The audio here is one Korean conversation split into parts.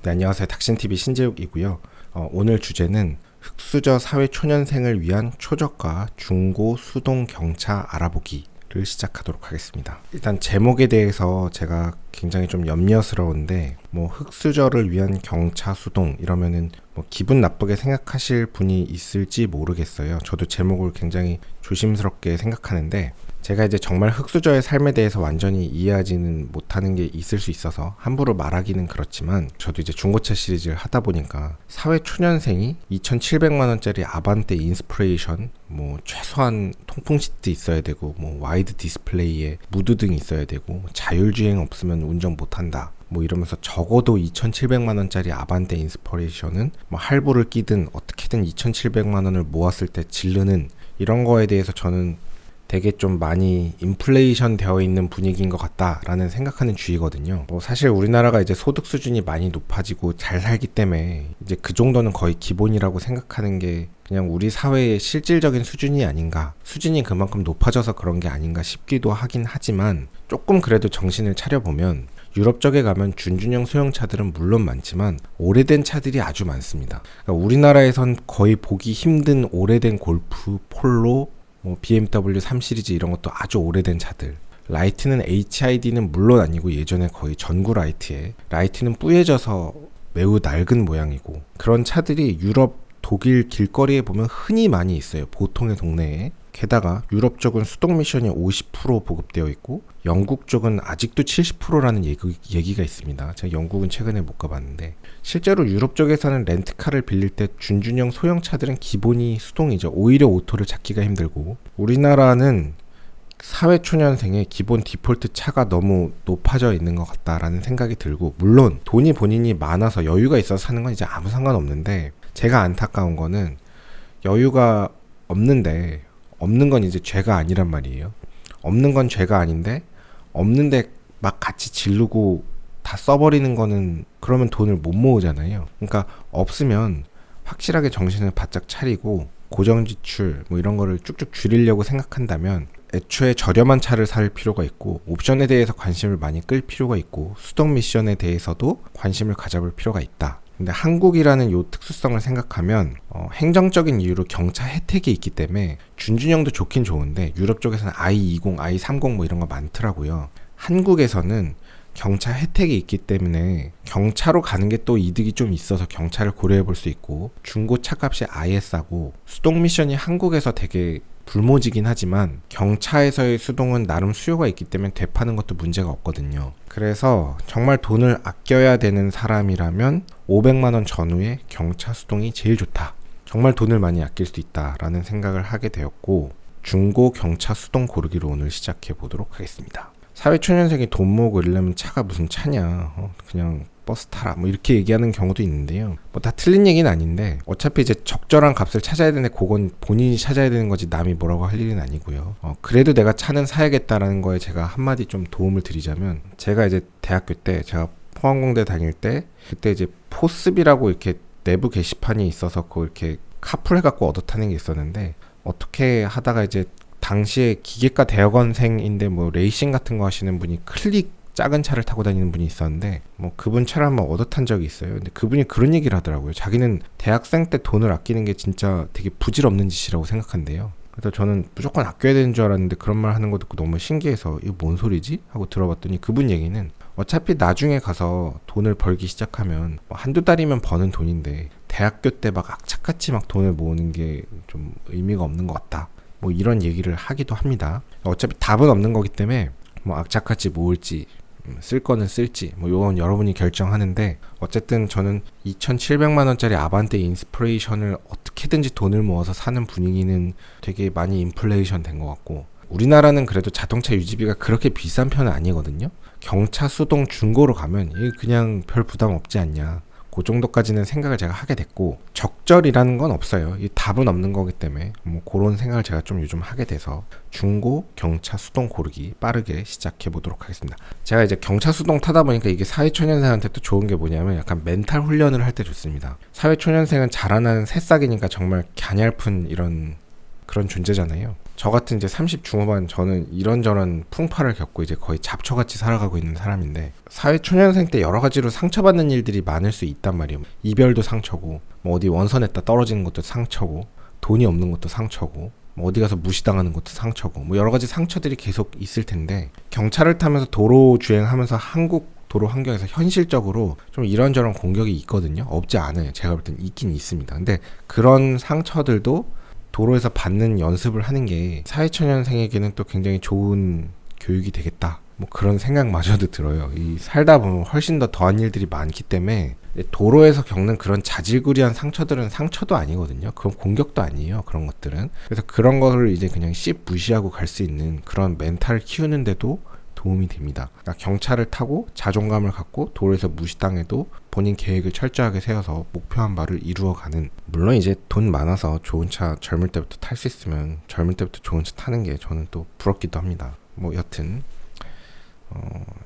네, 안녕하세요. 닥신TV 신재욱이고요. 오늘 주제는 흑수저 사회초년생을 위한 초저가 중고 수동 경차 알아보기를 시작하도록 하겠습니다. 일단 제목에 대해서 제가 굉장히 좀 염려스러운데, 흑수저를 위한 경차 수동 이러면은 기분 나쁘게 생각하실 분이 있을지 모르겠어요. 저도 제목을 굉장히 조심스럽게 생각하는데, 제가 이제 정말 흑수저의 삶에 대해서 완전히 이해하지는 못하는 게 있을 수 있어서 함부로 말하기는 그렇지만, 저도 이제 중고차 시리즈를 하다 보니까 사회초년생이 2,700만원짜리 아반떼 인스피레이션, 최소한 통풍 시트 있어야 되고, 와이드 디스플레이에 무드등이 있어야 되고, 자율주행 없으면 운전 못한다, 이러면서 적어도 2,700만원짜리 아반떼 인스피레이션은 할부를 끼든 어떻게든 2,700만원을 모았을 때 지르는, 이런 거에 대해서 저는 되게 좀 많이 인플레이션 되어 있는 분위기인 것 같다라는 생각하는 주의거든요. 사실 우리나라가 이제 소득 수준이 많이 높아지고 잘 살기 때문에 이제 그 정도는 거의 기본이라고 생각하는 게 그냥 우리 사회의 실질적인 수준이 아닌가, 수준이 그만큼 높아져서 그런 게 아닌가 싶기도 하긴 하지만, 조금 그래도 정신을 차려보면 유럽 쪽에 가면 준준형 소형차들은 물론 많지만 오래된 차들이 아주 많습니다. 그러니까 우리나라에선 거의 보기 힘든 오래된 골프, 폴로, BMW 3 시리즈 이런 것도 아주 오래된 차들. 라이트는 HID는 물론 아니고 예전에 거의 전구 라이트는 뿌얘져서 매우 낡은 모양이고, 그런 차들이 유럽, 독일 길거리에 보면 흔히 많이 있어요. 보통의 동네에. 게다가 유럽 쪽은 수동 미션이 50% 보급되어 있고, 영국 쪽은 아직도 70%라는 얘기가 있습니다. 제가 영국은 최근에 못 가봤는데, 실제로 유럽 쪽에서는 렌트카를 빌릴 때 준준형 소형차들은 기본이 수동이죠. 오히려 오토를 찾기가 힘들고, 우리나라는 사회초년생의 기본 디폴트 차가 너무 높아져 있는 것 같다라는 생각이 들고, 물론 돈이 본인이 많아서 여유가 있어서 사는 건 이제 아무 상관없는데, 제가 안타까운 거는 여유가 없는데, 없는 건 이제 죄가 아니란 말이에요. 없는 건 죄가 아닌데, 없는데 막 같이 지르고 다 써버리는 거는, 그러면 돈을 못 모으잖아요. 그러니까 없으면 확실하게 정신을 바짝 차리고 고정 지출 이런 거를 쭉쭉 줄이려고 생각한다면 애초에 저렴한 차를 살 필요가 있고, 옵션에 대해서 관심을 많이 끌 필요가 있고, 수동 미션에 대해서도 관심을 가져볼 필요가 있다. 근데 한국이라는 요 특수성을 생각하면 행정적인 이유로 경차 혜택이 있기 때문에 준준형도 좋긴 좋은데, 유럽 쪽에서는 i20, i30 이런 거 많더라고요. 한국에서는 경차 혜택이 있기 때문에 경차로 가는 게 또 이득이 좀 있어서 경차를 고려해 볼 수 있고, 중고 차값이 아예 싸고, 수동 미션이 한국에서 되게 불모지긴 하지만 경차에서의 수동은 나름 수요가 있기 때문에 되파는 것도 문제가 없거든요. 그래서 정말 돈을 아껴야 되는 사람이라면 500만원 전후에 경차 수동이 제일 좋다. 정말 돈을 많이 아낄 수 있다라는 생각을 하게 되었고, 중고 경차 수동 고르기로 오늘 시작해 보도록 하겠습니다. 사회초년생이 돈 모으고 이러려면 차가 무슨 차냐, 그냥 버스 타라, 이렇게 얘기하는 경우도 있는데요. 다 틀린 얘기는 아닌데, 어차피 이제 적절한 값을 찾아야 되는데 그건 본인이 찾아야 되는 거지 남이 뭐라고 할 일은 아니고요. 그래도 내가 차는 사야겠다라는 거에 제가 한마디 좀 도움을 드리자면, 제가 이제 대학교 때, 제가 포항공대 다닐 때, 그때 이제 포스비라고 이렇게 내부 게시판이 있어서 그거 이렇게 카풀 해갖고 얻어 타는 게 있었는데, 어떻게 하다가 이제 당시에 기계과 대학원생인데 레이싱 같은 거 하시는 분이 클릭 작은 차를 타고 다니는 분이 있었는데, 그분 차를 한번 얻어 탄 적이 있어요. 근데 그분이 그런 얘기를 하더라고요. 자기는 대학생 때 돈을 아끼는 게 진짜 되게 부질없는 짓이라고 생각한대요. 그래서 저는 무조건 아껴야 되는 줄 알았는데, 그런 말 하는 거 듣고 너무 신기해서 이거 뭔 소리지? 하고 들어봤더니, 그분 얘기는 어차피 나중에 가서 돈을 벌기 시작하면 한두 달이면 버는 돈인데, 대학교 때 막 악착같이 막 돈을 모으는 게 좀 의미가 없는 것 같다, 이런 얘기를 하기도 합니다. 어차피 답은 없는 거기 때문에 악착같이 모을지 쓸 거는 쓸지 요건 여러분이 결정하는데, 어쨌든 저는 2,700만원짜리 아반떼 인스피레이션을 어떻게든지 돈을 모아서 사는 분위기는 되게 많이 인플레이션 된 것 같고, 우리나라는 그래도 자동차 유지비가 그렇게 비싼 편은 아니거든요. 경차 수동 중고로 가면 이게 그냥 별 부담 없지 않냐, 그 정도까지는 생각을 제가 하게 됐고, 적절이라는 건 없어요. 이 답은 없는 거기 때문에 그런 생각을 제가 좀 요즘 하게 돼서 중고 경차 수동 고르기 빠르게 시작해 보도록 하겠습니다. 제가 이제 경차 수동 타다 보니까 이게 사회초년생한테 또 좋은 게 뭐냐면, 약간 멘탈 훈련을 할 때 좋습니다. 사회초년생은 자라나는 새싹이니까 정말 갸냘픈 그런 존재잖아요. 저 같은 이제 30 중후반 저는 이런저런 풍파를 겪고 이제 거의 잡초같이 살아가고 있는 사람인데 사회 초년생 때 여러 가지로 상처받는 일들이 많을 수 있단 말이에요. 이별도 상처고 뭐 어디 원선에다 떨어지는 것도 상처고 돈이 없는 것도 상처고 뭐 어디 가서 무시당하는 것도 상처고 뭐 여러 가지 상처들이 계속 있을 텐데 경차를 타면서 도로 주행하면서 한국 도로 환경에서 현실적으로 좀 이런저런 공격이 있거든요. 없지 않아요. 제가 볼 땐 있긴 있습니다. 근데 그런 상처들도 도로에서 받는 연습을 하는 게 사회초년생에게는 또 굉장히 좋은 교육이 되겠다. 뭐 그런 생각마저도 들어요. 이 살다 보면 훨씬 더 더한 일들이 많기 때문에 도로에서 겪는 그런 자질구리한 상처들은 상처도 아니거든요. 그건 공격도 아니에요. 그런 것들은. 그래서 그런 거를 이제 그냥 씩 무시하고 갈 수 있는 그런 멘탈을 키우는데도 도움이 됩니다. 그러니까 경차를 타고 자존감을 갖고 도로에서 무시당해도 본인 계획을 철저하게 세워서 목표한 바를 이루어가는. 물론 이제 돈 많아서 좋은 차 젊을 때부터 탈 수 있으면 젊을 때부터 좋은 차 타는 게 저는 또 부럽기도 합니다. 뭐 여튼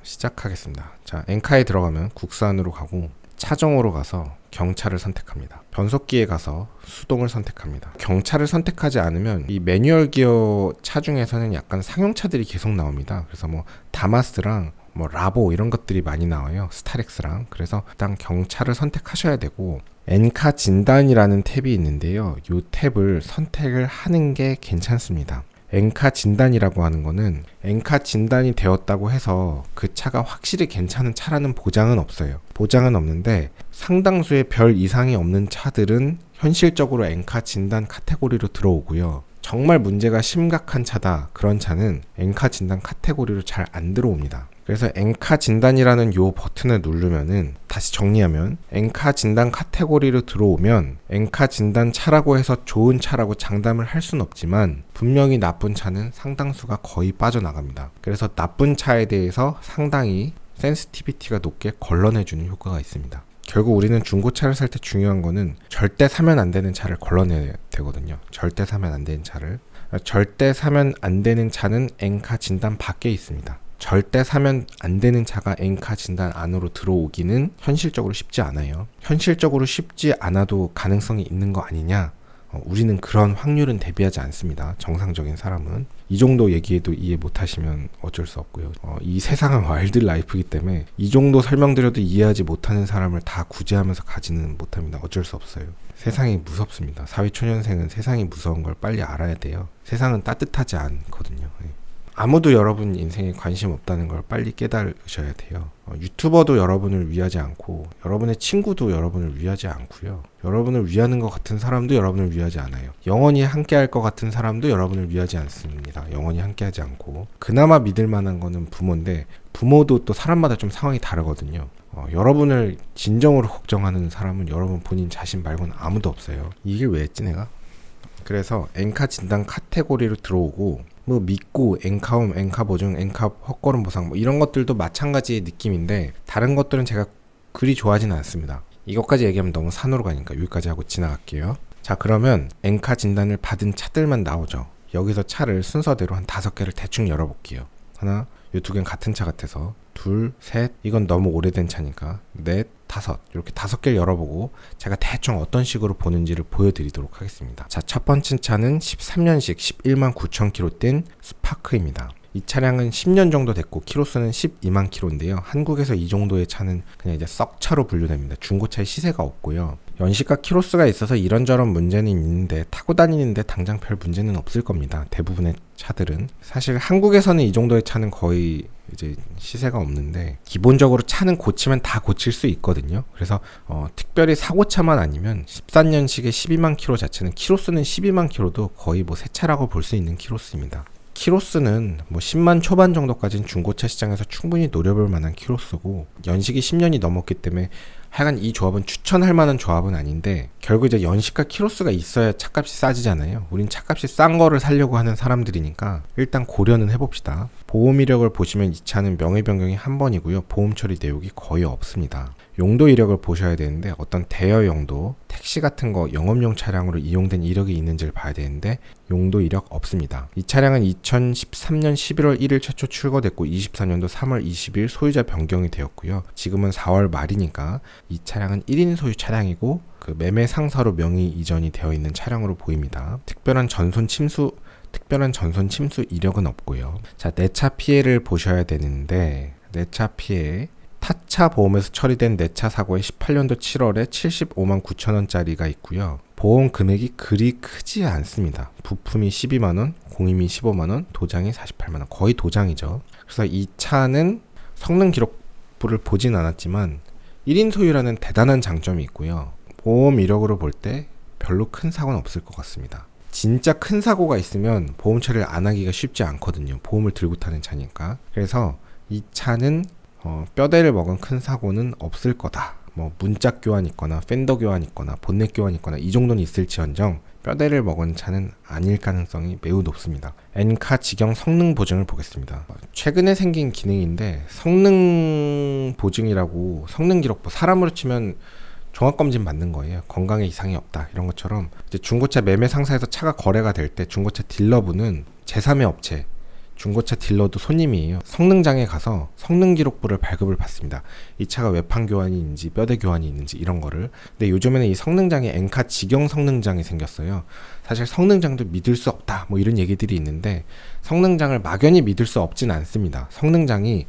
시작하겠습니다. 자, 엔카에 들어가면 국산으로 가고 차종으로 가서 경차를 선택합니다. 변속기에 가서 수동을 선택합니다. 경차를 선택하지 않으면 이 매뉴얼 기어 차 중에서는 약간 상용차들이 계속 나옵니다. 그래서 뭐 다마스랑 뭐 라보 이런 것들이 많이 나와요. 스타렉스랑. 그래서 일단 경차를 선택하셔야 되고 엔카 진단이라는 탭이 있는데요. 이 탭을 선택을 하는 게 괜찮습니다. 엔카 진단이라고 하는 거는 엔카 진단이 되었다고 해서 그 차가 확실히 괜찮은 차라는 보장은 없어요. 보장은 없는데 상당수의 별 이상이 없는 차들은 현실적으로 엔카 진단 카테고리로 들어오고요. 정말 문제가 심각한 차다. 그런 차는 엔카 진단 카테고리로 잘 안 들어옵니다. 그래서 엔카 진단이라는 요 버튼을 누르면은 다시 정리하면 엔카 진단 카테고리로 들어오면 엔카 진단 차라고 해서 좋은 차라고 장담을 할 수는 없지만 분명히 나쁜 차는 상당수가 거의 빠져나갑니다. 그래서 나쁜 차에 대해서 상당히 센시티비티가 높게 걸러내주는 효과가 있습니다. 결국 우리는 중고차를 살 때 중요한 거는 절대 사면 안 되는 차를 걸러내야 되거든요. 절대 사면 안 되는 차를. 절대 사면 안 되는 차는 엔카 진단 밖에 있습니다. 절대 사면 안 되는 차가 엔카 진단 안으로 들어오기는 현실적으로 쉽지 않아요. 현실적으로 쉽지 않아도 가능성이 있는 거 아니냐? 우리는 그런 확률은 대비하지 않습니다. 정상적인 사람은. 이 정도 얘기해도 이해 못하시면 어쩔 수 없고요. 이 세상은 와일드 라이프이기 때문에 이 정도 설명드려도 이해하지 못하는 사람을 다 구제하면서 가지는 못합니다. 어쩔 수 없어요. 세상이 무섭습니다. 사회초년생은 세상이 무서운 걸 빨리 알아야 돼요. 세상은 따뜻하지 않거든요. 아무도 여러분 인생에 관심 없다는 걸 빨리 깨달으셔야 돼요. 유튜버도 여러분을 위하지 않고 여러분의 친구도 여러분을 위하지 않고요. 여러분을 위하는 것 같은 사람도 여러분을 위하지 않아요. 영원히 함께할 것 같은 사람도 여러분을 위하지 않습니다. 영원히 함께하지 않고 그나마 믿을 만한 거는 부모인데 부모도 또 사람마다 좀 상황이 다르거든요. 여러분을 진정으로 걱정하는 사람은 여러분 본인 자신 말고는 아무도 없어요. 이 길 왜 했지 내가? 그래서 엔카 진단 카테고리로 들어오고 뭐 믿고 엔카홈, 엔카보증, 엔카 헛걸음 보상 뭐 이런 것들도 마찬가지의 느낌인데 다른 것들은 제가 그리 좋아하지는 않습니다. 이것까지 얘기하면 너무 산으로 가니까 여기까지 하고 지나갈게요. 자, 그러면 엔카 진단을 받은 차들만 나오죠. 여기서 차를 순서대로 한 5개를 대충 열어볼게요. 하나, 이 2개는 같은 차 같아서 둘, 셋, 이건 너무 오래된 차니까 넷, 5 이렇게 5개를 열어보고 제가 대충 어떤 식으로 보는지를 보여드리도록 하겠습니다. 자, 첫 번째 차는 13년식 11만 9천 킬로 뛴 스파크입니다. 이 차량은 10년 정도 됐고 키로수는 12만 킬로인데요. 한국에서 이 정도의 차는 그냥 이제 썩차로 분류됩니다. 중고차의 시세가 없고요. 연식과 키로수가 있어서 이런저런 문제는 있는데 타고 다니는데 당장 별 문제는 없을 겁니다. 대부분의 차들은. 사실 한국에서는 이 정도의 차는 거의 이제 시세가 없는데 기본적으로 차는 고치면 다 고칠 수 있거든요. 그래서 특별히 사고차만 아니면 13년식의 12만 킬로 자체는 키로수는 12만 킬로도 거의 뭐 새 차라고 볼 수 있는 키로수입니다. 키로수는 뭐 10만 초반 정도까지는 중고차 시장에서 충분히 노려볼 만한 키로수고 연식이 10년이 넘었기 때문에 하여간 이 조합은 추천할 만한 조합은 아닌데 결국 이제 연식과 키로수가 있어야 차값이 싸지잖아요. 우린 차값이 싼 거를 사려고 하는 사람들이니까 일단 고려는 해봅시다. 보험 이력을 보시면 이 차는 명의 변경이 한 번이고요. 보험 처리 내역이 거의 없습니다. 용도 이력을 보셔야 되는데 어떤 대여 용도, 택시 같은 거 영업용 차량으로 이용된 이력이 있는지를 봐야 되는데 용도 이력 없습니다. 이 차량은 2013년 11월 1일 최초 출고됐고 24년도 3월 20일 소유자 변경이 되었고요. 지금은 4월 말이니까 이 차량은 1인 소유 차량이고 그 매매 상사로 명의 이전이 되어 있는 차량으로 보입니다. 특별한 전손 침수 특별한 전손 침수 이력은 없고요. 자, 내차 피해를 보셔야 되는데 내차 피해 타차 보험에서 처리된 내차 사고의 18년도 7월에 75만 9천 원짜리가 있고요. 보험 금액이 그리 크지 않습니다. 부품이 12만원, 공임이 15만원, 도장이 48만원. 거의 도장이죠. 그래서 이 차는 성능 기록부를 보진 않았지만 1인 소유라는 대단한 장점이 있고요. 보험 이력으로 볼 때 별로 큰 사고는 없을 것 같습니다. 진짜 큰 사고가 있으면 보험 처리를 안 하기가 쉽지 않거든요. 보험을 들고 타는 차니까. 그래서 이 차는 뼈대를 먹은 큰 사고는 없을 거다. 뭐 문짝 교환 있거나 팬더 교환 있거나 본넷 교환 있거나 이 정도는 있을지언정 뼈대를 먹은 차는 아닐 가능성이 매우 높습니다. 엔카 직영 성능 보증을 보겠습니다. 최근에 생긴 기능인데 성능 보증이라고 성능 기록부 사람으로 치면 종합검진 받는 거예요. 건강에 이상이 없다 이런 것처럼 이제 중고차 매매 상사에서 차가 거래가 될 때 중고차 딜러분은 제3의 업체 중고차 딜러도 손님이에요. 성능장에 가서 성능 기록부를 발급을 받습니다. 이 차가 외판 교환이 있는지 뼈대 교환이 있는지 이런 거를. 근데 요즘에는 이 성능장에 엔카 직영 성능장이 생겼어요. 사실 성능장도 믿을 수 없다 뭐 이런 얘기들이 있는데 성능장을 막연히 믿을 수 없진 않습니다. 성능장이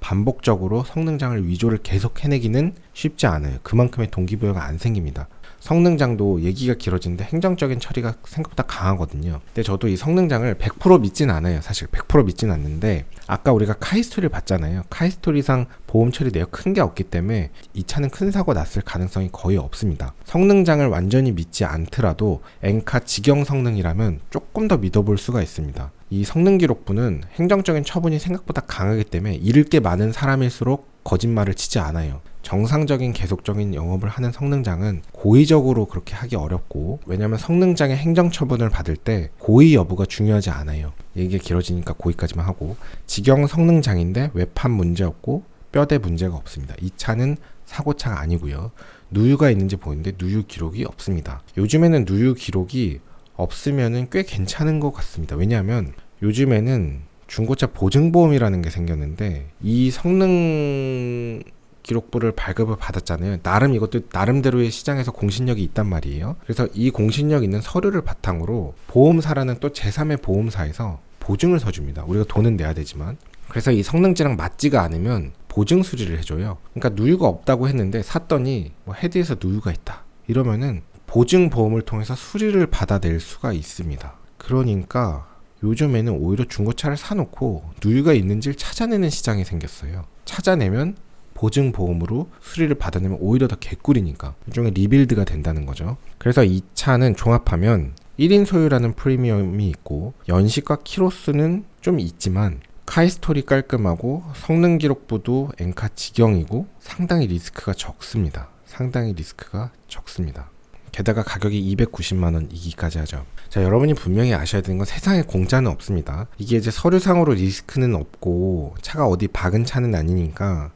반복적으로 성능장을 위조를 계속 해내기는 쉽지 않아요. 그만큼의 동기부여가 안 생깁니다. 성능장도 얘기가 길어지는데 행정적인 처리가 생각보다 강하거든요. 근데 저도 이 성능장을 100% 믿진 않아요. 사실 100% 믿진 않는데 아까 우리가 카이스토리를 봤잖아요. 카이스토리상 보험 처리 내역 큰 게 없기 때문에 이 차는 큰 사고 났을 가능성이 거의 없습니다. 성능장을 완전히 믿지 않더라도 엔카 직영 성능이라면 조금 더 믿어볼 수가 있습니다. 이 성능 기록부는 행정적인 처분이 생각보다 강하기 때문에 잃을 게 많은 사람일수록 거짓말을 치지 않아요. 정상적인 계속적인 영업을 하는 성능장은 고의적으로 그렇게 하기 어렵고, 왜냐하면 성능장의 행정처분을 받을 때 고의 여부가 중요하지 않아요. 얘기가 길어지니까 고의까지만 하고, 직영 성능장인데 외판 문제 없고 뼈대 문제가 없습니다. 이 차는 사고차가 아니고요. 누유가 있는지 보는데 누유 기록이 없습니다. 요즘에는 누유 기록이 없으면은 꽤 괜찮은 것 같습니다. 왜냐하면 요즘에는 중고차 보증보험이라는 게 생겼는데 이 성능 기록부를 발급을 받았잖아요. 이것도 나름대로의 시장에서 공신력이 있단 말이에요. 그래서 이 공신력 있는 서류를 바탕으로 보험사라는 또 제3의 보험사에서 보증을 서줍니다. 우리가 돈은 내야 되지만. 그래서 이 성능지랑 맞지가 않으면 보증 수리를 해줘요. 그러니까 누유가 없다고 했는데 샀더니 헤드에서 누유가 있다 이러면은 보증보험을 통해서 수리를 받아낼 수가 있습니다. 그러니까 요즘에는 오히려 중고차를 사놓고 누유가 있는지를 찾아내는 시장이 생겼어요. 찾아내면 보증보험으로 수리를 받아내면 오히려 더 개꿀이니까 일종의 리빌드가 된다는 거죠. 그래서 이 차는 종합하면 1인 소유라는 프리미엄이 있고 연식과 키로수는 좀 있지만 카이스토리 깔끔하고 성능 기록부도 엔카 직영이고 상당히 리스크가 적습니다. 게다가 가격이 290만원이기까지 하죠. 자, 여러분이 분명히 아셔야 되는 건 세상에 공짜는 없습니다. 이게 이제 서류상으로 리스크는 없고 차가 어디 박은 차는 아니니까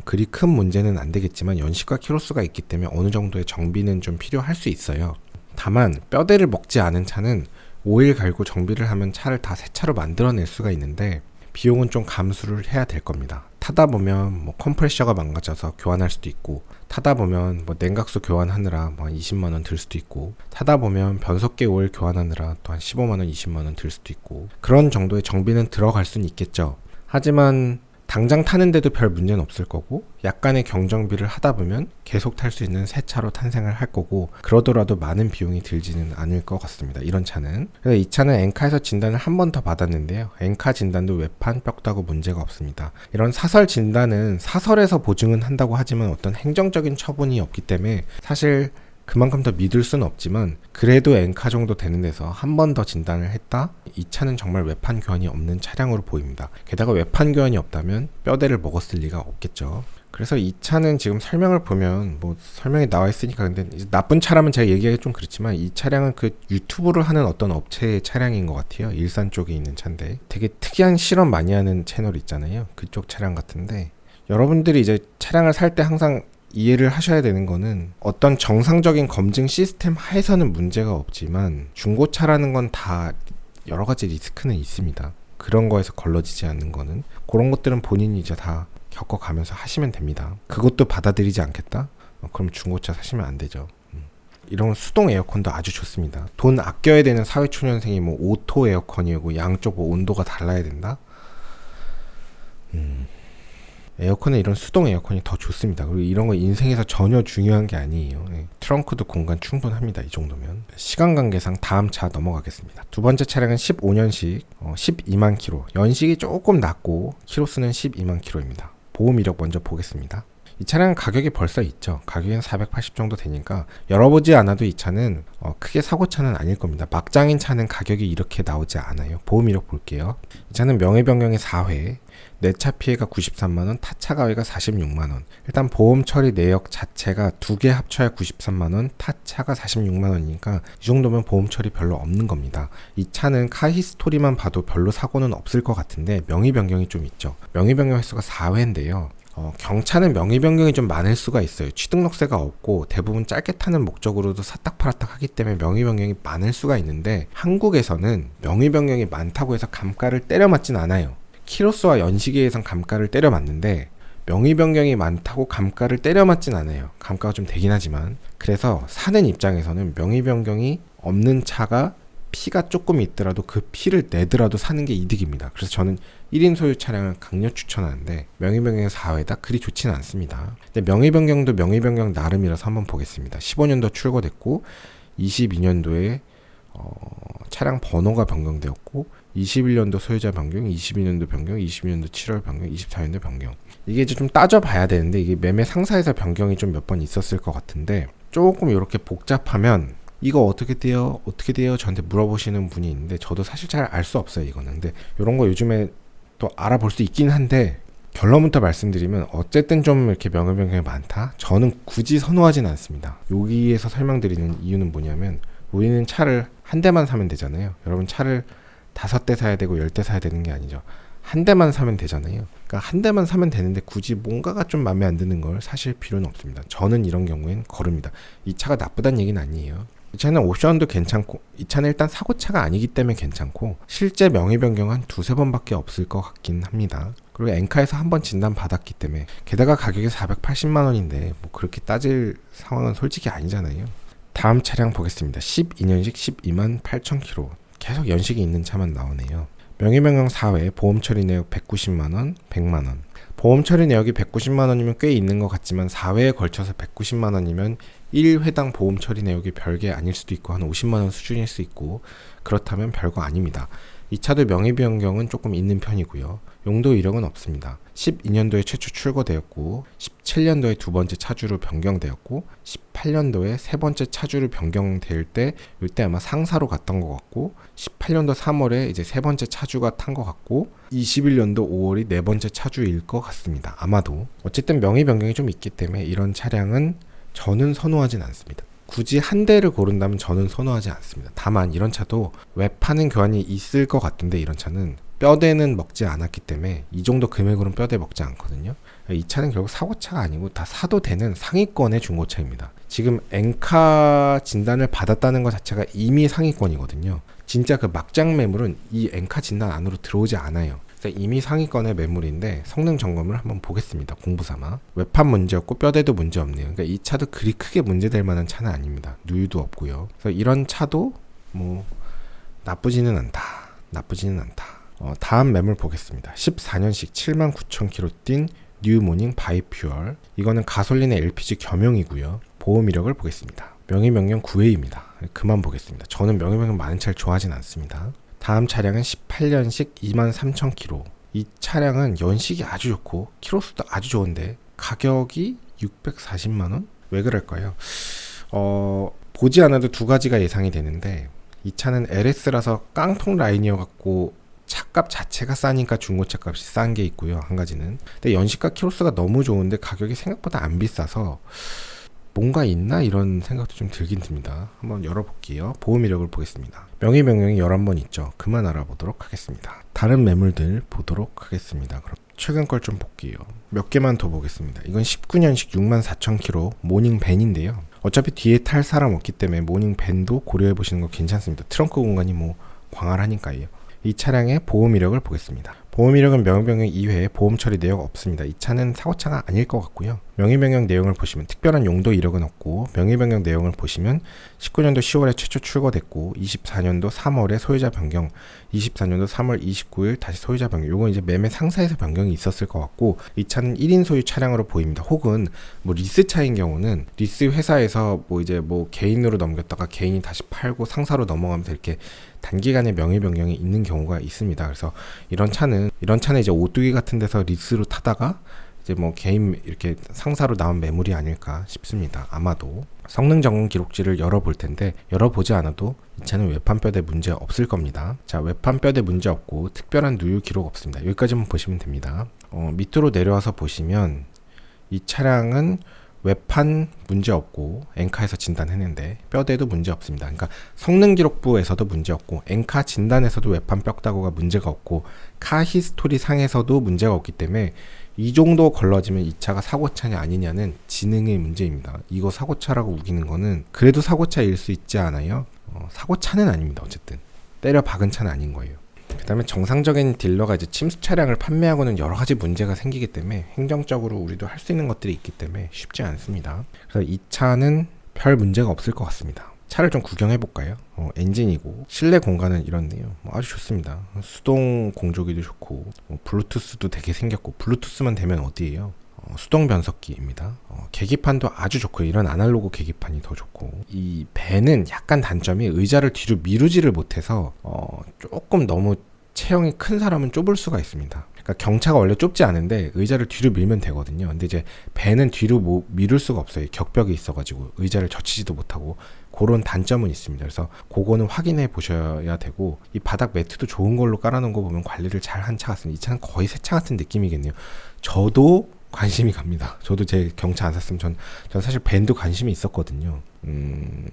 그리 큰 문제는 안 되겠지만 연식과 키로수가 있기 때문에 어느 정도의 정비는 좀 필요할 수 있어요. 다만 뼈대를 먹지 않은 차는 오일 갈고 정비를 하면 차를 다 새 차로 만들어낼 수가 있는데 비용은 좀 감수를 해야 될 겁니다. 타다 보면 컴프레셔가 망가져서 교환할 수도 있고, 타다 보면 냉각수 교환하느라 한 20만원 들 수도 있고, 타다 보면 변속기 오일 교환하느라 또 한 15만원, 20만원 들 수도 있고, 그런 정도의 정비는 들어갈 수는 있겠죠. 하지만 당장 타는데도 별 문제는 없을 거고, 약간의 경정비를 하다 보면 계속 탈 수 있는 새 차로 탄생을 할 거고, 그러더라도 많은 비용이 들지는 않을 것 같습니다. 이런 차는. 그래서 이 차는 엔카에서 진단을 한 번 더 받았는데요. 엔카 진단도 외판 뼈다고 문제가 없습니다. 이런 사설 진단은 사설에서 보증은 한다고 하지만 어떤 행정적인 처분이 없기 때문에 사실 그만큼 더 믿을 수는 없지만 그래도 엔카 정도 되는 데서 한 번 더 진단을 했다? 이 차는 정말 외판 교환이 없는 차량으로 보입니다. 게다가 외판 교환이 없다면 뼈대를 먹었을 리가 없겠죠. 그래서 이 차는 지금 설명을 보면 설명이 나와 있으니까, 근데 나쁜 차라면 제가 얘기하기 좀 그렇지만 이 차량은 그 유튜브를 하는 어떤 업체의 차량인 것 같아요. 일산 쪽에 있는 차인데 되게 특이한 실험 많이 하는 채널 있잖아요. 그쪽 차량 같은데 여러분들이 이제 차량을 살 때 항상 이해를 하셔야 되는 거는 어떤 정상적인 검증 시스템 하에서는 문제가 없지만 중고차라는 건 다 여러 가지 리스크는 있습니다. 그런 거에서 걸러지지 않는 거는 그런 것들은 본인이 이제 다 겪어가면서 하시면 됩니다. 그것도 받아들이지 않겠다? 그럼 중고차 사시면 안 되죠. 이런 수동 에어컨도 아주 좋습니다. 돈 아껴야 되는 사회초년생이 뭐 오토 에어컨이고 양쪽 뭐 온도가 달라야 된다? 에어컨은 이런 수동 에어컨이 더 좋습니다. 그리고 이런 거 인생에서 전혀 중요한 게 아니에요. 트렁크도 공간 충분합니다. 이 정도면. 시간 관계상 다음 차 넘어가겠습니다. 두 번째 차량은 15년식 12만 킬로. 연식이 조금 낮고 키로수는 12만 킬로입니다. 보험 이력 먼저 보겠습니다. 이 차량은 가격이 벌써 있죠. 가격은 480 정도 되니까 열어보지 않아도 이 차는 크게 사고차는 아닐 겁니다. 막장인 차는 가격이 이렇게 나오지 않아요. 보험 이력 볼게요. 이 차는 명예변경이 4회, 내차 피해가 93만원, 타차 가외가 46만원. 일단 보험 처리 내역 자체가 두 개 합쳐야 93만원, 타차가 46만원이니까 이 정도면 보험 처리 별로 없는 겁니다. 이 차는 카 히스토리만 봐도 별로 사고는 없을 것 같은데 명의 변경이 좀 있죠. 명의 변경 횟수가 4회인데요. 경차는 명의 변경이 좀 많을 수가 있어요. 취등록세가 없고 대부분 짧게 타는 목적으로도 사딱팔딱 하기 때문에 명의 변경이 많을 수가 있는데 한국에서는 명의 변경이 많다고 해서 감가를 때려 맞진 않아요. 키로수와 연식에 의해서 감가를 때려 맞는데 명의 변경이 많다고 감가를 때려 맞진 않아요. 감가가 좀 되긴 하지만. 그래서 사는 입장에서는 명의 변경이 없는 차가 피가 조금 있더라도 그 피를 내더라도 사는 게 이득입니다. 그래서 저는 1인 소유 차량을 강력 추천하는데 명의 변경이 4회다 그리 좋지는 않습니다. 근데 명의 변경도 명의 변경 나름이라서 한번 보겠습니다. 15년도 출고됐고 22년도에 차량 번호가 변경되었고 21년도 소유자 변경, 22년도 변경, 22년도 7월 변경, 24년도 변경. 이게 이제 좀 따져봐야 되는데 이게 매매 상사에서 변경이 좀 몇 번 있었을 것 같은데 조금 이렇게 복잡하면 이거 어떻게 돼요? 어떻게 돼요? 저한테 물어보시는 분이 있는데 저도 사실 잘 알 수 없어요 이거는. 근데 이런 거 요즘에 또 알아볼 수 있긴 한데 결론부터 말씀드리면 어쨌든 좀 이렇게 명의 변경이 많다? 저는 굳이 선호하진 않습니다. 여기에서 설명드리는 이유는 뭐냐면 우리는 차를 한 대만 사면 되잖아요. 여러분 차를 5대 사야 되고 10대 사야 되는 게 아니죠. 한 대만 사면 되잖아요. 그러니까 한 대만 사면 되는데 굳이 뭔가가 좀 마음에 안 드는 걸 사실 필요는 없습니다. 저는 이런 경우엔 거릅니다. 이 차가 나쁘다는 얘기는 아니에요. 이 차는 옵션도 괜찮고 이 차는 일단 사고차가 아니기 때문에 괜찮고 실제 명의 변경 한 2-3번밖에 없을 것 같긴 합니다. 그리고 엔카에서 한번 진단 받았기 때문에 게다가 가격이 480만원인데 뭐 그렇게 따질 상황은 솔직히 아니잖아요. 다음 차량 보겠습니다. 12년식 12만 8천 킬로. 계속 연식이 있는 차만 나오네요. 명의 변경 4회, 보험 처리 내역 190만원, 100만원. 보험 처리 내역이 190만원이면 꽤 있는 것 같지만 4회에 걸쳐서 190만원이면 1회당 보험 처리 내역이 별게 아닐 수도 있고 한 50만원 수준일 수 있고 그렇다면 별거 아닙니다. 이 차도 명의 변경은 조금 있는 편이고요. 용도 이력은 없습니다. 12년도에 최초 출고되었고 17년도에 두 번째 차주로 변경되었고 18년도에 세 번째 차주로 변경될 때 이때 아마 상사로 갔던 것 같고 18년도 3월에 이제 세 번째 차주가 탄 것 같고 21년도 5월이 네 번째 차주일 것 같습니다. 아마도. 어쨌든 명의 변경이 좀 있기 때문에 이런 차량은 저는 선호하진 않습니다. 굳이 한 대를 고른다면 저는 선호하지 않습니다. 다만 이런 차도 외파는 교환이 있을 것 같은데 이런 차는 뼈대는 먹지 않았기 때문에 이 정도 금액으로는 뼈대 먹지 않거든요. 이 차는 결국 사고차가 아니고 다 사도 되는 상위권의 중고차입니다. 지금 엔카 진단을 받았다는 것 자체가 이미 상위권이거든요. 진짜 그 막장 매물은 이 엔카 진단 안으로 들어오지 않아요. 이미 상위권의 매물인데 성능 점검을 한번 보겠습니다. 공부삼아. 외판 문제 없고 뼈대도 문제 없네요. 그러니까 이 차도 그리 크게 문제될 만한 차는 아닙니다. 누유도 없고요. 그래서 이런 차도 뭐 나쁘지는 않다. 다음 매물 보겠습니다. 14년식 79,000km 뛴 뉴모닝 바이퓨얼. 이거는 가솔린의 LPG 겸용이고요. 보험 이력을 보겠습니다. 명의 변경 9회입니다. 그만 보겠습니다. 저는 명의 변경 많은 차를 좋아하진 않습니다. 다음 차량은 18년식 23,000km. 이 차량은 연식이 아주 좋고 키로수도 아주 좋은데 가격이 640만원? 왜 그럴까요? 보지 않아도 두 가지가 예상이 되는데 이 차는 LS라서 깡통 라인이어갖고 차값 자체가 싸니까 중고차 값이 싼 게 있고요. 한 가지는. 근데 연식과 키로수가 너무 좋은데 가격이 생각보다 안 비싸서 뭔가 있나? 이런 생각도 좀 들긴 듭니다. 한번 열어볼게요. 보험 이력을 보겠습니다. 명의 변경이 11번 있죠. 그만 알아보도록 하겠습니다. 다른 매물들 보도록 하겠습니다. 그럼 최근 걸 좀 볼게요. 몇 개만 더 보겠습니다. 이건 19년식 64,000km 모닝 밴인데요. 어차피 뒤에 탈 사람 없기 때문에 모닝 밴도 고려해 보시는 거 괜찮습니다. 트렁크 공간이 뭐 광활하니까요. 이 차량의 보험 이력을 보겠습니다. 보험 이력은 명의변경 이외에 보험 처리 내역 없습니다. 이 차는 사고차가 아닐 것 같고요. 명의변경 내용을 보시면 특별한 용도 이력은 없고, 명의변경 내용을 보시면 19년도 10월에 최초 출고됐고 24년도 3월에 소유자 변경, 24년도 3월 29일 다시 소유자 변경. 요건 이제 매매 상사에서 변경이 있었을 것 같고, 이 차는 1인 소유 차량으로 보입니다. 혹은 뭐 리스 차인 경우는 리스 회사에서 뭐 이제 뭐 개인으로 넘겼다가 개인이 다시 팔고 상사로 넘어가면서 이렇게 단기간에 명의 변경이 있는 경우가 있습니다. 그래서 이런 차는 이제 오뚜기 같은 데서 리스로 타다가 이제 뭐 개인 이렇게 상사로 나온 매물이 아닐까 싶습니다. 아마도. 성능 점검 기록지를 열어볼 텐데, 열어보지 않아도 이 차는 외판 뼈대 문제 없을 겁니다. 자, 외판 뼈대 문제 없고 특별한 누유 기록 없습니다. 여기까지만 보시면 됩니다. 밑으로 내려와서 보시면 이 차량은 외판 문제 없고 엔카에서 진단했는데 뼈대도 문제 없습니다. 그러니까 성능 기록부에서도 문제 없고 엔카 진단에서도 외판 뼈다구가 문제가 없고 카 히스토리 상에서도 문제가 없기 때문에 이 정도 걸러지면 이 차가 사고차냐 아니냐는 지능의 문제입니다. 이거 사고차라고 우기는 거는 그래도 사고차일 수 있지 않아요? 사고차는 아닙니다. 어쨌든 때려 박은 차는 아닌 거예요. 그 다음에 정상적인 딜러가 이제 침수 차량을 판매하고는 여러 가지 문제가 생기기 때문에 행정적으로 우리도 할 수 있는 것들이 있기 때문에 쉽지 않습니다. 그래서 이 차는 별 문제가 없을 것 같습니다. 차를 좀 구경해 볼까요? 엔진이고 실내 공간은 이렇네요. 아주 좋습니다. 수동 공조기도 좋고 블루투스도 되게 생겼고, 블루투스만 되면 어디예요? 수동 변속기입니다. 계기판도 아주 좋고요. 이런 아날로그 계기판이 더 좋고, 이 밴은 약간 단점이 의자를 뒤로 미루지를 못해서 조금 너무 체형이 큰 사람은 좁을 수가 있습니다. 그러니까 경차가 원래 좁지 않은데 의자를 뒤로 밀면 되거든요. 근데 이제 밴은 뒤로 미룰 수가 없어요. 격벽이 있어가지고 의자를 젖히지도 못하고, 그런 단점은 있습니다. 그래서 그거는 확인해 보셔야 되고, 이 바닥 매트도 좋은 걸로 깔아놓은 거 보면 관리를 잘 한 차 같습니다. 이 차는 거의 새 차 같은 느낌이겠네요. 저도 관심이 갑니다. 저도 제 경차 안 샀으면 전 사실 밴도 관심이 있었거든요.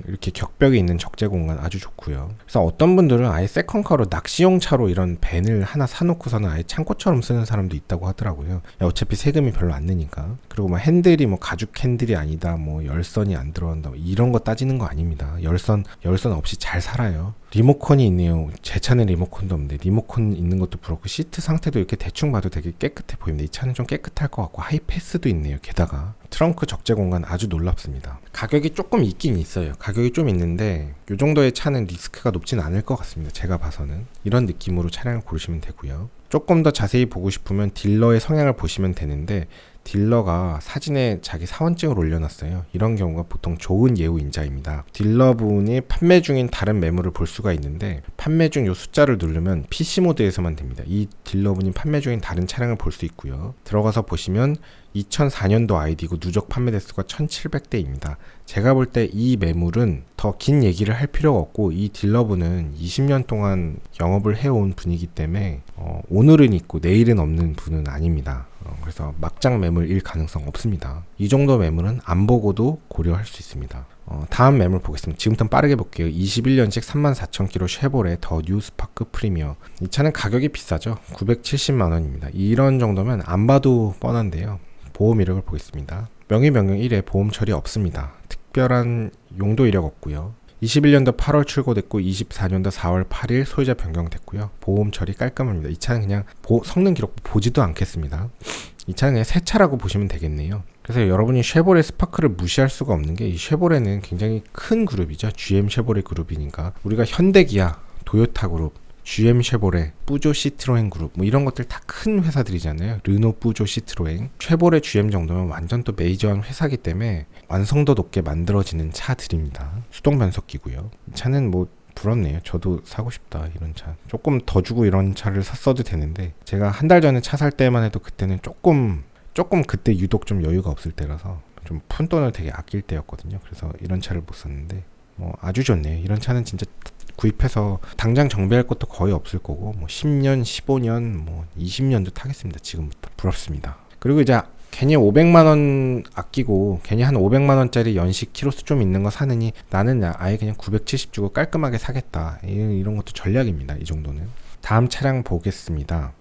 이렇게 격벽이 있는 적재 공간 아주 좋고요. 그래서 어떤 분들은 아예 세컨카로 낚시용 차로 이런 밴을 하나 사놓고서는 아예 창고처럼 쓰는 사람도 있다고 하더라고요. 어차피 세금이 별로 안 내니까. 그리고 뭐 핸들이 뭐 가죽 핸들이 아니다, 뭐 열선이 안 들어간다, 이런 거 따지는 거 아닙니다. 열선 없이 잘 살아요. 리모컨이 있네요. 제 차는 리모컨도 없는데 리모컨 있는 것도 부럽고, 시트 상태도 이렇게 대충 봐도 되게 깨끗해 보입니다. 이 차는 좀 깨끗할 것 같고, 하이패스도 있네요. 게다가 트렁크 적재 공간 아주 놀랍습니다. 가격이 조금 있긴 있어요. 가격이 좀 있는데 이 정도의 차는 리스크가 높진 않을 것 같습니다. 제가 봐서는. 이런 느낌으로 차량을 고르시면 되고요. 조금 더 자세히 보고 싶으면 딜러의 성향을 보시면 되는데, 딜러가 사진에 자기 사원증을 올려놨어요. 이런 경우가 보통 좋은 예우인자입니다. 딜러분이 판매 중인 다른 매물을 볼 수가 있는데, 판매 중 요 숫자를 누르면 PC 모드에서만 됩니다. 이 딜러분이 판매 중인 다른 차량을 볼 수 있고요. 들어가서 보시면 2004년도 아이디고 누적 판매 대수가 1700대입니다. 제가 볼 때 이 매물은 더 긴 얘기를 할 필요가 없고, 이 딜러분은 20년 동안 영업을 해온 분이기 때문에 오늘은 있고 내일은 없는 분은 아닙니다. 그래서 막장 매물일 가능성 없습니다. 이 정도 매물은 안 보고도 고려할 수 있습니다. 다음 매물 보겠습니다. 지금부터 빠르게 볼게요. 21년식 34,000km 쉐보레 더 뉴스파크 프리미어. 이 차는 가격이 비싸죠. 970만원입니다. 이런 정도면 안 봐도 뻔한데요. 보험 이력을 보겠습니다. 명의 변경 1회 보험 처리 없습니다. 특별한 용도 이력 없고요. 21년도 8월 출고됐고 24년도 4월 8일 소유자 변경됐고요. 보험 처리 깔끔합니다. 이 차는 그냥 성능 기록 보지도 않겠습니다. 이 차는 그냥 새 차라고 보시면 되겠네요. 그래서 여러분이 쉐보레 스파크를 무시할 수가 없는 게, 이 쉐보레는 굉장히 큰 그룹이죠. GM 쉐보레 그룹이니까. 우리가 현대 기아, 도요타 그룹, GM 쉐보레, 뿌조 시트로엔 그룹, 뭐 이런 것들 다 큰 회사들이잖아요. 르노, 뿌조, 시트로엔. 쉐보레, GM 정도면 완전 또 메이저한 회사기 때문에 완성도 높게 만들어지는 차들입니다. 수동 변속기고요. 이 차는 뭐 부럽네요. 저도 사고 싶다, 이런 차. 조금 더 주고 이런 차를 샀어도 되는데, 제가 한 달 전에 차 살 때만 해도 그때는 조금 그때 유독 좀 여유가 없을 때라서 좀 푼돈을 되게 아낄 때였거든요. 그래서 이런 차를 못 샀는데 아주 좋네요. 이런 차는 진짜 구입해서 당장 정비할 것도 거의 없을 거고, 10년, 15년, 20년도 타겠습니다. 지금부터. 부럽습니다. 그리고 이제 괜히 500만원 아끼고 괜히 한 500만원짜리 연식 키로수 좀 있는 거 사느니 나는 아예 그냥 970 주고 깔끔하게 사겠다, 이런 것도 전략입니다. 이 정도는. 다음 차량 보겠습니다.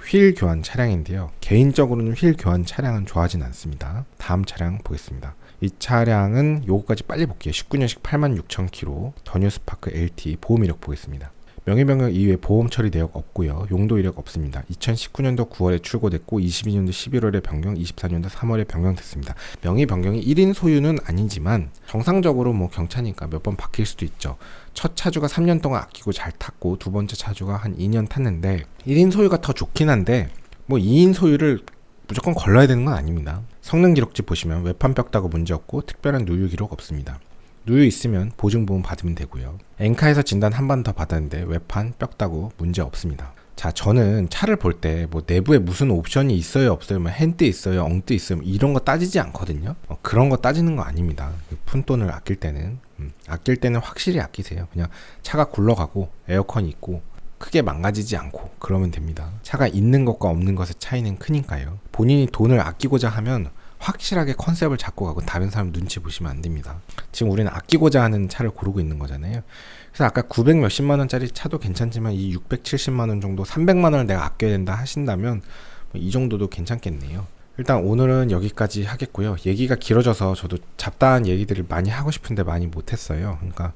휠 교환 차량인데요. 개인적으로는 휠 교환 차량은 좋아하진 않습니다. 다음 차량 보겠습니다. 이 차량은 요거까지 빨리 볼게요. 19년식 86,000km 더 뉴스파크 LT 보험 이력 보겠습니다. 명의 변경 이후에 보험 처리 내역 없고요. 용도 이력 없습니다. 2019년도 9월에 출고됐고 22년도 11월에 변경, 24년도 3월에 변경됐습니다. 명의 변경이 1인 소유는 아니지만 정상적으로 뭐 경차니까 몇 번 바뀔 수도 있죠. 첫 차주가 3년 동안 아끼고 잘 탔고 두 번째 차주가 한 2년 탔는데 1인 소유가 더 좋긴 한데 뭐 2인 소유를 무조건 걸러야 되는 건 아닙니다. 성능 기록지 보시면 외판 뼈다고 문제 없고 특별한 누유 기록 없습니다. 누유 있으면 보증보험 받으면 되고요. 엔카에서 진단 한 번 더 받았는데 외판 뼈다고 문제 없습니다. 자, 저는 차를 볼 때 뭐 내부에 무슨 옵션이 있어요 없어요, 뭐 핸드 있어요 엉뜨 있어요 이런 거 따지지 않거든요. 그런 거 따지는 거 아닙니다. 푼돈을 아낄 때는 확실히 아끼세요. 그냥 차가 굴러가고 에어컨이 있고 크게 망가지지 않고 그러면 됩니다. 차가 있는 것과 없는 것의 차이는 크니까요. 본인이 돈을 아끼고자 하면 확실하게 컨셉을 잡고 가고 다른 사람 눈치 보시면 안 됩니다. 지금 우리는 아끼고자 하는 차를 고르고 있는 거잖아요. 그래서 아까 900 몇십만 원짜리 차도 괜찮지만 이 670만 원 정도 300만 원을 내가 아껴야 된다 하신다면 이 정도도 괜찮겠네요. 일단 오늘은 여기까지 하겠고요. 얘기가 길어져서 저도 잡다한 얘기들을 많이 하고 싶은데 많이 못했어요. 그러니까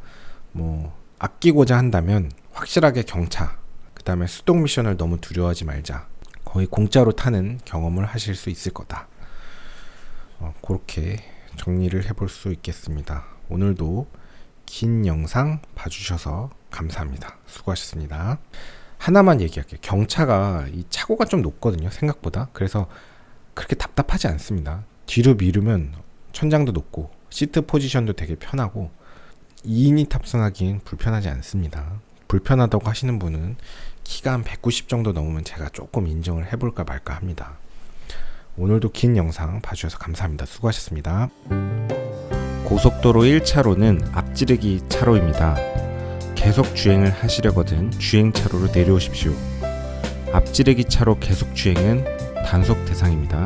뭐 아끼고자 한다면 확실하게 경차, 그 다음에 수동 미션을 너무 두려워하지 말자. 거의 공짜로 타는 경험을 하실 수 있을 거다. 그렇게 정리를 해볼 수 있겠습니다. 오늘도 긴 영상 봐주셔서 감사합니다. 수고하셨습니다. 하나만 얘기할게요. 경차가 이 차고가 좀 높거든요, 생각보다. 그래서 그렇게 답답하지 않습니다. 뒤로 미루면 천장도 높고 시트 포지션도 되게 편하고 2인이 탑승하기엔 불편하지 않습니다. 불편하다고 하시는 분은 키가 한 190 정도 넘으면 제가 조금 인정을 해볼까 말까 합니다. 오늘도 긴 영상 봐주셔서 감사합니다. 수고하셨습니다. 고속도로 1차로는 앞지르기 차로입니다. 계속 주행을 하시려거든 주행차로로 내려오십시오. 앞지르기 차로 계속 주행은 단속 대상입니다.